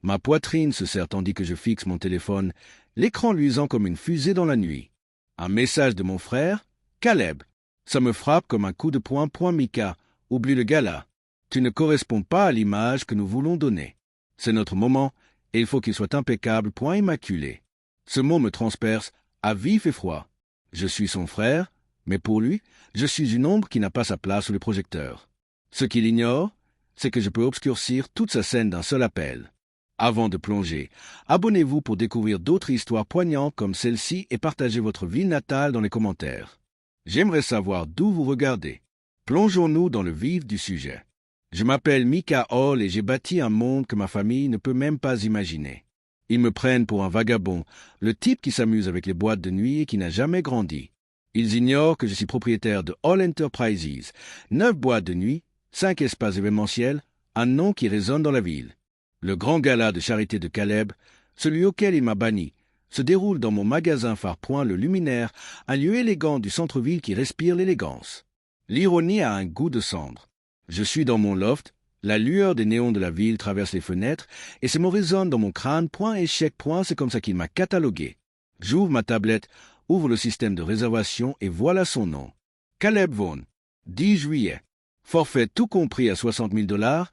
Ma poitrine se serre tandis que je fixe mon téléphone, l'écran luisant comme une fusée dans la nuit. Un message de mon frère, Caleb. Ça me frappe comme un coup de poing. Mika, oublie le gala. Tu ne corresponds pas à l'image que nous voulons donner. C'est notre moment, et il faut qu'il soit impeccable. Immaculé. Ce mot me transperce à vif et froid. Je suis son frère, mais pour lui, je suis une ombre qui n'a pas sa place sous le projecteur. Ce qu'il ignore, c'est que je peux obscurcir toute sa scène d'un seul appel. Avant de plonger, abonnez-vous pour découvrir d'autres histoires poignantes comme celle-ci et partagez votre ville natale dans les commentaires. J'aimerais savoir d'où vous regardez. Plongeons-nous dans le vif du sujet. Je m'appelle Mika Hall et j'ai bâti un monde que ma famille ne peut même pas imaginer. Ils me prennent pour un vagabond, le type qui s'amuse avec les boîtes de nuit et qui n'a jamais grandi. Ils ignorent que je suis propriétaire de Hall Enterprises, 9 boîtes de nuit, 5 espaces événementiels, un nom qui résonne dans la ville. Le grand gala de charité de Caleb, celui auquel il m'a banni, se déroule dans mon magasin phare. Le Luminaire, un lieu élégant du centre-ville qui respire l'élégance. L'ironie a un goût de cendre. Je suis dans mon loft, la lueur des néons de la ville traverse les fenêtres, et ces mots résonnent dans mon crâne. Échec. C'est comme ça qu'il m'a catalogué. J'ouvre ma tablette, ouvre le système de réservation et voilà son nom. Caleb Vaughn, 10 juillet. Forfait tout compris à 60 000 $,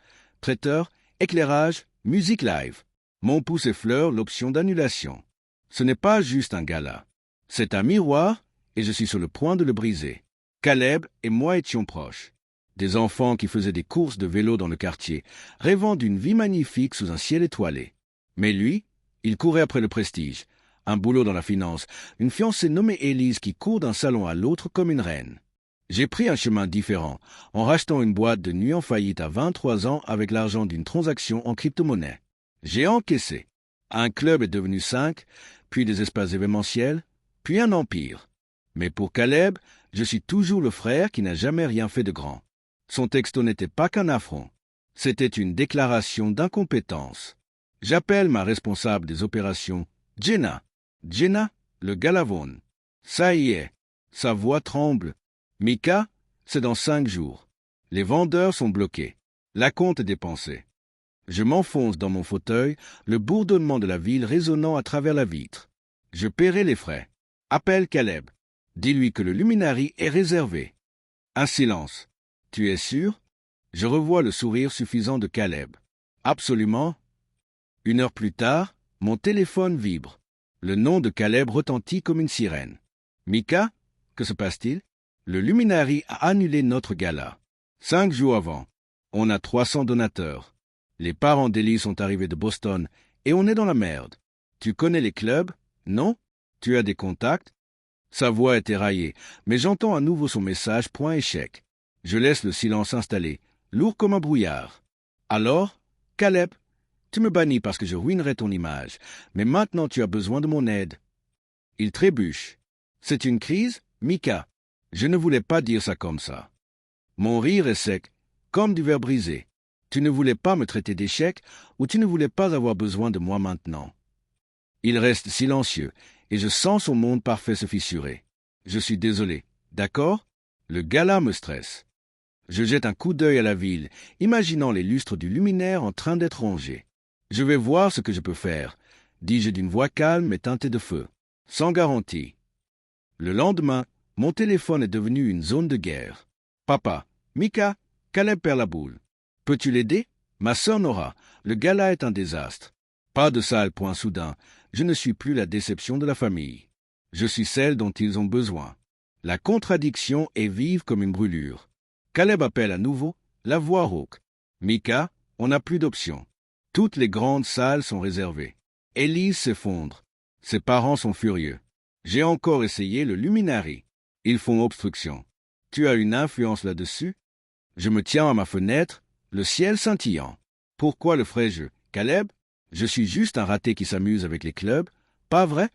traiteur, éclairage, musique live. Mon pouce effleure l'option d'annulation. Ce n'est pas juste un gala. C'est un miroir et je suis sur le point de le briser. Caleb et moi étions proches. Des enfants qui faisaient des courses de vélo dans le quartier, rêvant d'une vie magnifique sous un ciel étoilé. Mais lui, il courait après le prestige, un boulot dans la finance, une fiancée nommée Élise qui court d'un salon à l'autre comme une reine. J'ai pris un chemin différent, en rachetant une boîte de nuit en faillite à 23 ans avec l'argent d'une transaction en crypto-monnaie. J'ai encaissé. Un club est devenu 5, puis des espaces événementiels, puis un empire. Mais pour Caleb, je suis toujours le frère qui n'a jamais rien fait de grand. Son texto n'était pas qu'un affront. C'était une déclaration d'incompétence. J'appelle ma responsable des opérations, Jenna. Jenna, le gala Vaughn. Ça y est, sa voix tremble. Mika, c'est dans 5 jours. Les vendeurs sont bloqués. La compte est dépensée. Je m'enfonce dans mon fauteuil, le bourdonnement de la ville résonnant à travers la vitre. Je paierai les frais. Appelle Caleb. Dis-lui que le Luminary est réservé. Un silence. Tu es sûr? Je revois le sourire suffisant de Caleb. Absolument. 1 heure plus tard, mon téléphone vibre. Le nom de Caleb retentit comme une sirène. Mika, que se passe-t-il? Le Luminary a annulé notre gala. 5 jours avant, on a 300 donateurs. Les parents d'Ellie sont arrivés de Boston et on est dans la merde. Tu connais les clubs? Non? Tu as des contacts? Sa voix est éraillée, mais j'entends à nouveau son message. Échec. Je laisse le silence s'installer, lourd comme un brouillard. Alors, Caleb, tu me bannis parce que je ruinerai ton image, mais maintenant tu as besoin de mon aide. Il trébuche. C'est une crise, Mika? Je ne voulais pas dire ça comme ça. Mon rire est sec, comme du verre brisé. Tu ne voulais pas me traiter d'échec ou tu ne voulais pas avoir besoin de moi maintenant. Il reste silencieux et je sens son monde parfait se fissurer. Je suis désolé, d'accord? Le gala me stresse. Je jette un coup d'œil à la ville, imaginant les lustres du luminaire en train d'être rongés. Je vais voir ce que je peux faire, dis-je d'une voix calme et teintée de feu, sans garantie. Le lendemain, mon téléphone est devenu une zone de guerre. Papa, Mika, Caleb perd la boule. Peux-tu l'aider? Ma sœur Nora, le gala est un désastre. Pas de sale point soudain, je ne suis plus la déception de la famille. Je suis celle dont ils ont besoin. La contradiction est vive comme une brûlure. Caleb appelle à nouveau, la voix rauque. Mika, on n'a plus d'options. Toutes les grandes salles sont réservées. Élise s'effondre. Ses parents sont furieux. J'ai encore essayé le Luminary. Ils font obstruction. Tu as une influence là-dessus? Je me tiens à ma fenêtre, le ciel scintillant. Pourquoi le ferais-je, Caleb? Je suis juste un raté qui s'amuse avec les clubs, pas vrai?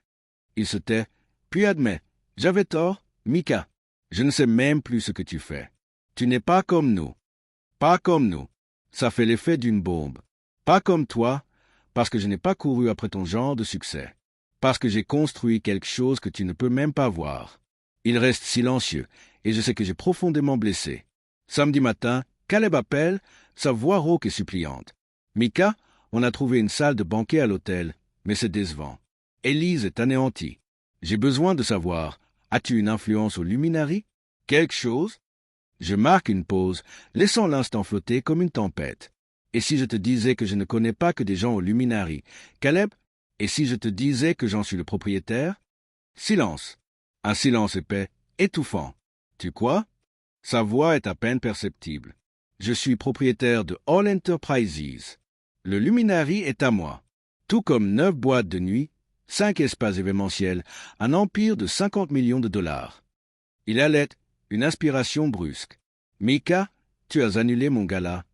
Il se tait, puis admet. J'avais tort, Mika. Je ne sais même plus ce que tu fais. Tu n'es pas comme nous. Pas comme nous. Ça fait l'effet d'une bombe. Pas comme toi, parce que je n'ai pas couru après ton genre de succès. Parce que j'ai construit quelque chose que tu ne peux même pas voir. Il reste silencieux, et je sais que j'ai profondément blessé. Samedi matin, Caleb appelle, sa voix rauque et suppliante. Mika, On a trouvé une salle de banquet à l'hôtel, mais c'est décevant. Élise est anéantie. J'ai besoin de savoir, as-tu une influence au Luminari? Quelque chose? Je marque une pause, laissant l'instant flotter comme une tempête. Et si je te disais que je ne connais pas que des gens au Luminari, Caleb? Et si je te disais que j'en suis le propriétaire? Silence. Un silence épais, étouffant. Tu crois? Sa voix est à peine perceptible. Je suis propriétaire de All Enterprises. Le Luminari est à moi. Tout comme 9 boîtes de nuit, 5 espaces événementiels, un empire de 50 millions de dollars. Il allait, une inspiration brusque. Mika, tu as annulé mon gala.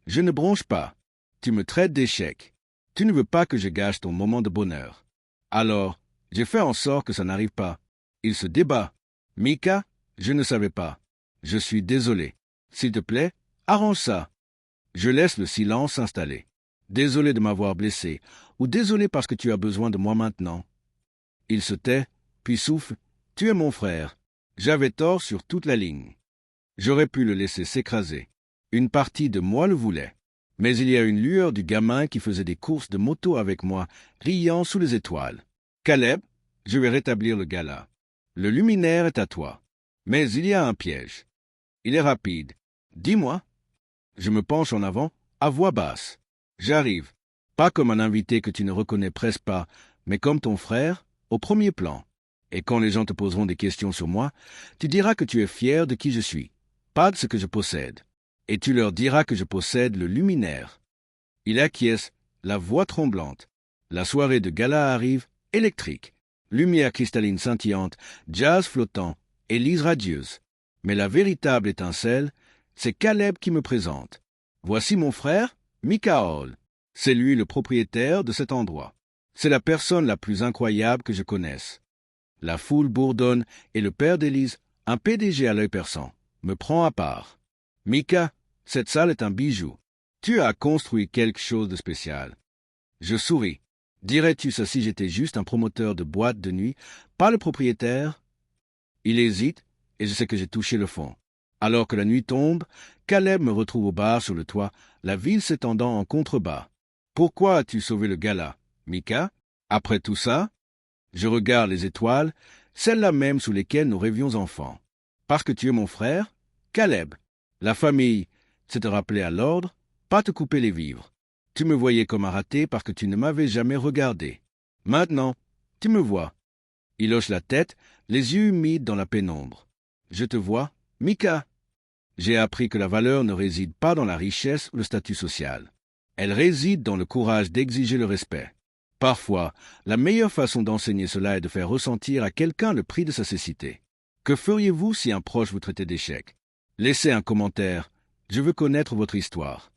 Je ne bronche pas. Tu me traites d'échec. Tu ne veux pas que je gâche ton moment de bonheur. Alors, j'ai fait en sorte que ça n'arrive pas. Il se débat. Mika, je ne savais pas. Je suis désolé. S'il te plaît, arrange ça. Je laisse le silence s'installer. Désolé de m'avoir blessé, ou désolé parce que tu as besoin de moi maintenant. Il se tait, puis souffle. Tu es mon frère. J'avais tort sur toute la ligne. J'aurais pu le laisser s'écraser. Une partie de moi le voulait. Mais il y a une lueur du gamin qui faisait des courses de moto avec moi, riant sous les étoiles. Caleb, je vais rétablir le gala. Le luminaire est à toi. Mais il y a un piège. Il est rapide. Dis-moi. Je me penche en avant, à voix basse. J'arrive. Pas comme un invité que tu ne reconnais presque pas, mais comme ton frère, au premier plan. Et quand les gens te poseront des questions sur moi, tu diras que tu es fier de qui je suis, pas de ce que je possède. Et tu leur diras que je possède le luminaire. Il acquiesce, la voix tremblante. La soirée de gala arrive, électrique. Lumière cristalline scintillante, jazz flottant, Élise radieuse. Mais la véritable étincelle, c'est Caleb qui me présente. Voici mon frère, Mika Hall. C'est lui le propriétaire de cet endroit. C'est la personne la plus incroyable que je connaisse. La foule bourdonne et le père d'Élise, un PDG à l'œil perçant, me prend à part. Mika, cette salle est un bijou. Tu as construit quelque chose de spécial. Je souris. Dirais-tu ça si j'étais juste un promoteur de boîte de nuit, pas le propriétaire? Il hésite, et je sais que j'ai touché le fond. Alors que la nuit tombe, Caleb me retrouve au bar sur le toit, la ville s'étendant en contrebas. Pourquoi as-tu sauvé le gala, Mika? Après tout ça? Je regarde les étoiles, celles-là même sous lesquelles nous rêvions enfants. Parce que tu es mon frère? Caleb. La famille, c'est te rappeler à l'ordre, pas te couper les vivres. Tu me voyais comme un raté parce que tu ne m'avais jamais regardé. Maintenant, tu me vois. Il hoche la tête, les yeux humides dans la pénombre. Je te vois, Mika. J'ai appris que la valeur ne réside pas dans la richesse ou le statut social. Elle réside dans le courage d'exiger le respect. Parfois, la meilleure façon d'enseigner cela est de faire ressentir à quelqu'un le prix de sa cécité. Que feriez-vous si un proche vous traitait d'échec? Laissez un commentaire. Je veux connaître votre histoire.